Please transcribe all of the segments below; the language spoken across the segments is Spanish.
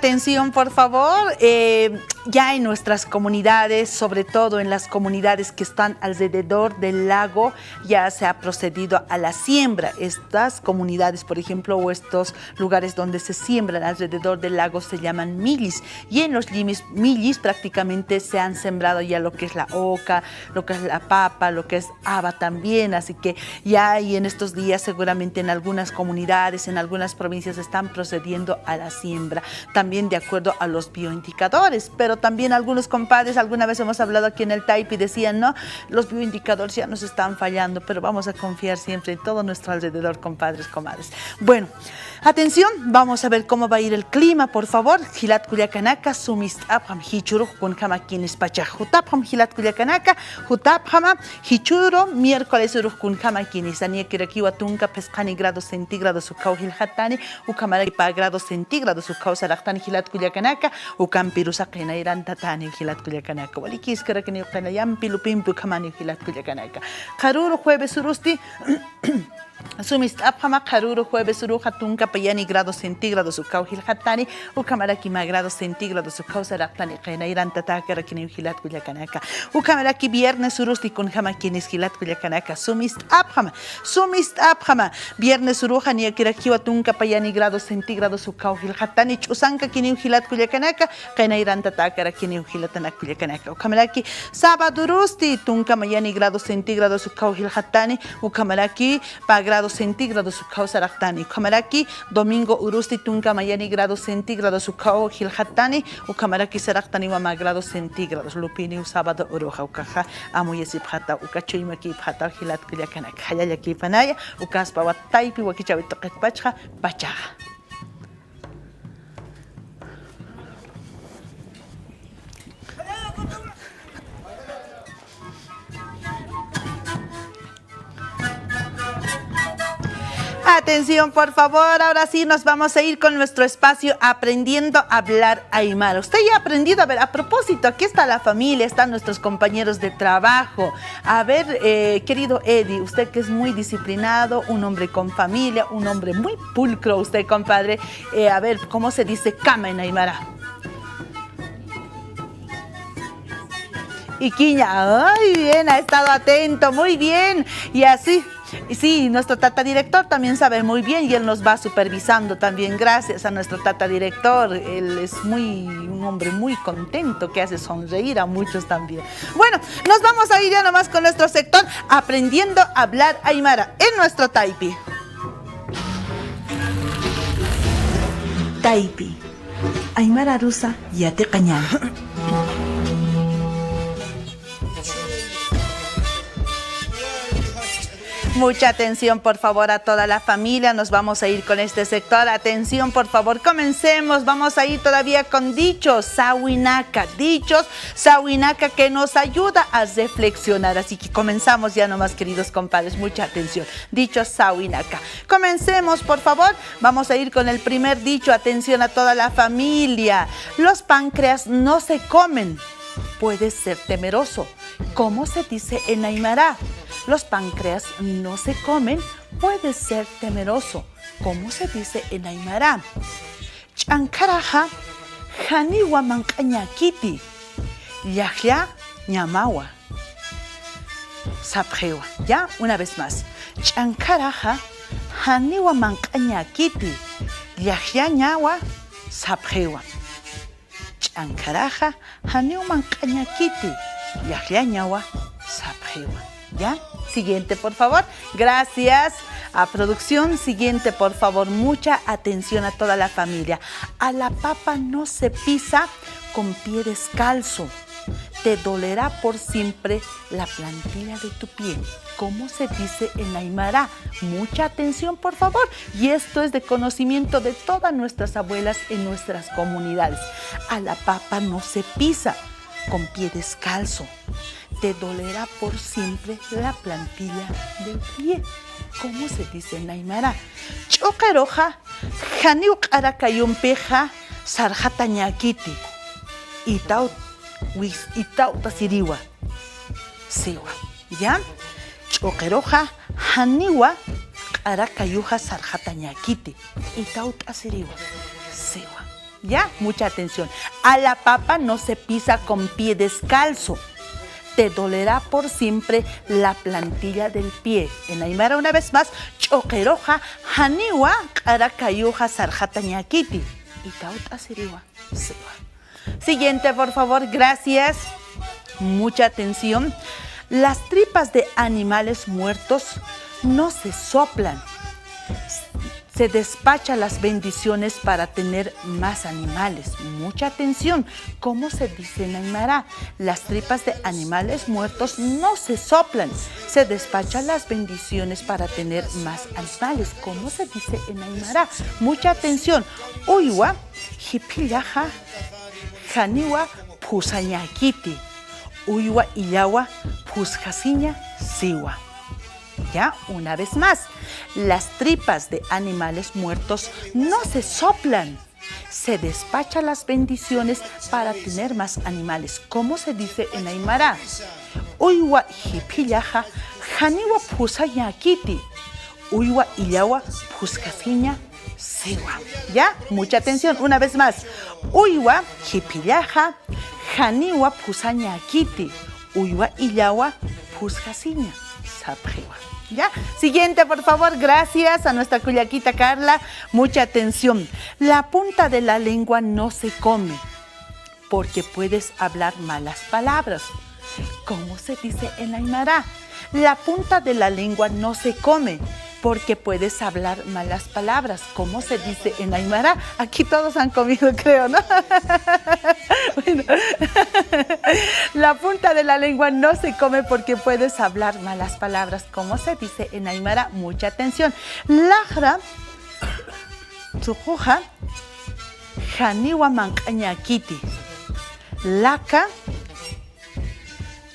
Atención, por favor, ya en nuestras comunidades, sobre todo en las comunidades que están alrededor del lago, ya se ha procedido a la siembra. Estas comunidades, por ejemplo, o estos lugares donde se siembran alrededor del lago se llaman millis. Y en los millis prácticamente se han sembrado ya lo que es la oca, lo que es la papa, lo que es haba también. Así que ya y en estos días seguramente en algunas comunidades, en algunas provincias están procediendo a la siembra. También de acuerdo a los bioindicadores, pero también algunos compadres, alguna vez hemos hablado aquí en el Taipi, decían, no, los bioindicadores ya nos están fallando, pero vamos a confiar siempre en todo nuestro alrededor, compadres, comadres. Bueno, atención, vamos a ver cómo va a ir el clima, por favor. Hilat Culiacanaka, sumist abham hichuru, con kama quienes pacha, jutapam, hilat Culiacanaka, jutapama, hichuro, miércoles uruk con kama quienes, ania kirakiwa tunka, pescani grados centígrados, su cauhil hatani, ukamara pa grados centígrados, su causa ractani hilat Culiacanaka, ukampirusa qena irán tatani hilat Culiacanaka, walikis karakani qenayam pilupimpu kamani hilat Culiacanaka. Karuro jueves urusti, sumist abhama karuro jueves uruja tunka payani grados centígrados su cauhil hatani ukamaraki ma grados centígrados su causa ractani qena irán tataka rakini hilat Culiacanaka. Ukamaraki viernes urusti con jama quienes hilat Culiacanaka sumist abhama viernes uruja ni akirakiwa tunka payani grados centígrados su cauhil hatani chusanka kini hilat Culiacanaka qena irán tataka rakini hilatana Culiacanaka. Ukamaraki sábado urusti tunka mayani grados centígrados su cauhil hatani ukamaraki pa grados centígrados su causa ractani. Ukamaraki domingo urusti tunka mayani grados centígrados su cauhil hatani ukamaraki saractani wama grados centígrados lupini sábado uruja ukaja amuyesi phata ukachuimaki phata hilat Culiacanaka hayayaki panaya ukaspa wataipi wakichawi toqetpachha pachaja. Atención, por favor, ahora sí nos vamos a ir con nuestro espacio Aprendiendo a Hablar Aymara. Usted ya ha aprendido, a ver, a propósito, aquí está la familia, están nuestros compañeros de trabajo. A ver, querido Eddie, usted que es muy disciplinado, un hombre con familia, un hombre muy pulcro, usted, compadre. A ver, ¿cómo se dice cama en Aymara? Iquiña, ay, bien, ha estado atento, muy bien. Y así... Sí, nuestro tata director también sabe muy bien y él nos va supervisando también gracias a nuestro tata director. Él es un hombre muy contento que hace sonreír a muchos también. Bueno, nos vamos a ir ya nomás con nuestro sector Aprendiendo a Hablar Aymara en nuestro Taipi. Taipi, Aymara rusa yate cañal. Mucha atención, por favor, a toda la familia. Nos vamos a ir con este sector. Atención, por favor, comencemos. Vamos a ir todavía con dichos Sawinaka. Dichos Sawinaka que nos ayuda a reflexionar. Así que comenzamos ya nomás, queridos compadres. Mucha atención. Dichos Sawinaka. Comencemos, por favor. Vamos a ir con el primer dicho. Atención a toda la familia. Los páncreas no se comen. Puedes ser temeroso. ¿Cómo se dice en Aymara? Los páncreas no se comen, puede ser temeroso. ¿Cómo se dice en Aymara? Chankaraja, janiwa mancañaquiti, yajya ñamawa. Sapjewa. Ya, una vez más. Chankaraja, janiwa mancañaquiti, yajya ñawa, sapjewa. Chankaraja, janiwa mancañaquiti, yajya ñawa, sapjewa. ¿Ya? Siguiente, por favor. Gracias a producción. Siguiente, por favor. Mucha atención a toda la familia. A la papa no se pisa con pie descalzo. Te dolerá por siempre la plantilla de tu pie. ¿Cómo se dice en Aymara? Mucha atención, por favor. Y esto es de conocimiento de todas nuestras abuelas en nuestras comunidades. A la papa no se pisa con pie descalzo. Te dolerá por siempre la plantilla del pie. ¿Cómo se dice en Aymara? Chocaroja, janiuk arakayumpeja, sarjatañakiti. Itau tasiriwa. Siwa. ¿Ya? Chocaroja, janiwa, arakayuja, sarjatañakiti. Itau tasiriwa. Siwa. ¿Ya? Mucha atención. A la papa no se pisa con pie descalzo. Te dolerá por siempre la plantilla del pie. En Aymara, una vez más, choqueroja, haniwa, karakayuja, sarjata ñakiti. Y tauta siriwa. Siguiente, por favor, gracias. Mucha atención. Las tripas de animales muertos no se soplan. Se despacha las bendiciones para tener más animales. Mucha atención. ¿Cómo se dice en Aymara? Las tripas de animales muertos no se soplan. Se despachan las bendiciones para tener más animales. ¿Cómo se dice en Aymara? Mucha atención. Uywa, hipillaja, janiwa, pusañakiti. Uywa illawa, pusjasiña, siwa. Ya, una vez más, las tripas de animales muertos no se soplan. Se despachan las bendiciones para tener más animales. ¿Cómo se dice en Aymara? Uywa hipillaja, janiwa pusañakiti. Uywa illawa, pusjasiña, siwa. Ya, mucha atención, una vez más. Uywa hipillaja, janiwa pusañakiti. Uywa illawa, pusjasiña, sapriwa. ¿Ya? Siguiente, por favor, gracias a nuestra cuyaquita Carla. Mucha atención. La punta de la lengua no se come porque puedes hablar malas palabras. ¿Cómo se dice en Aymara? La punta de la lengua no se come porque puedes hablar malas palabras. ¿Cómo se dice en Aymara? Aquí todos han comido, creo, ¿no? Bueno. La punta de la lengua no se come porque puedes hablar malas palabras. ¿Cómo se dice en Aymara? Mucha atención. Lajra, tsujuja, janiwa mancañakiti. Laka,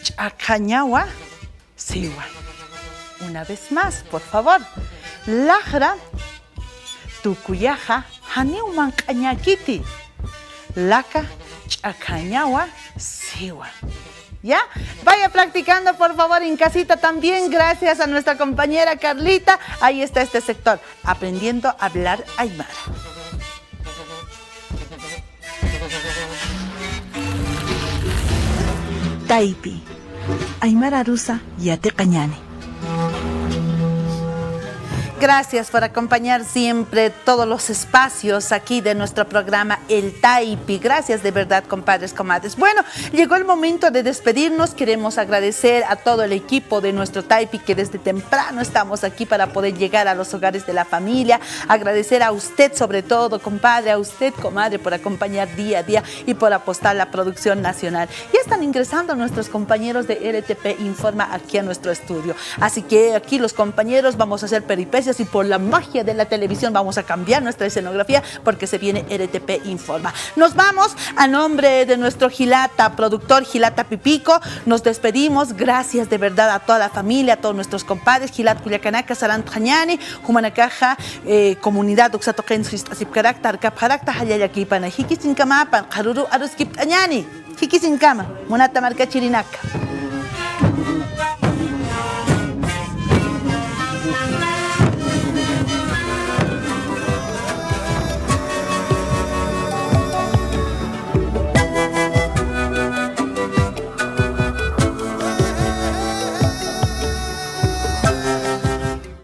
chacañawa, siwa. Una vez más, por favor. Lajra, tucuyaja, haniwa mancañakiti. Laka, chacañawa, siwa. ¿Ya? Vaya practicando, por favor, en casita también. Gracias a nuestra compañera Carlita. Ahí está este sector, aprendiendo a hablar Aymara. Taipi, Aymara rusa yate cañane. Gracias por acompañar siempre todos los espacios aquí de nuestro programa El Taipi. Gracias de verdad, compadres, comadres. Bueno, llegó el momento de despedirnos. Queremos agradecer a todo el equipo de nuestro Taipi que desde temprano estamos aquí para poder llegar a los hogares de la familia. Agradecer a usted sobre todo, compadre, a usted, comadre, por acompañar día a día y por apostar la producción nacional. Ya están ingresando nuestros compañeros de RTP Informa aquí a nuestro estudio. Así que aquí los compañeros vamos a hacer peripecias y por la magia de la televisión vamos a cambiar nuestra escenografía porque se viene RTP Informa. Nos vamos a nombre de nuestro Gilata, productor Gilata Pipico. Nos despedimos. Gracias de verdad a toda la familia, a todos nuestros compadres. Gilat Culiacanaca, Sarantañani, Humanacaja, comunidad Uxatoquen, Asipcaracta, Arcapjaracta, Hayayakipana, Hikisinkama, Panjaruru, Aruskiptañani, Hikisinkama, Monata Marca Chirinaca.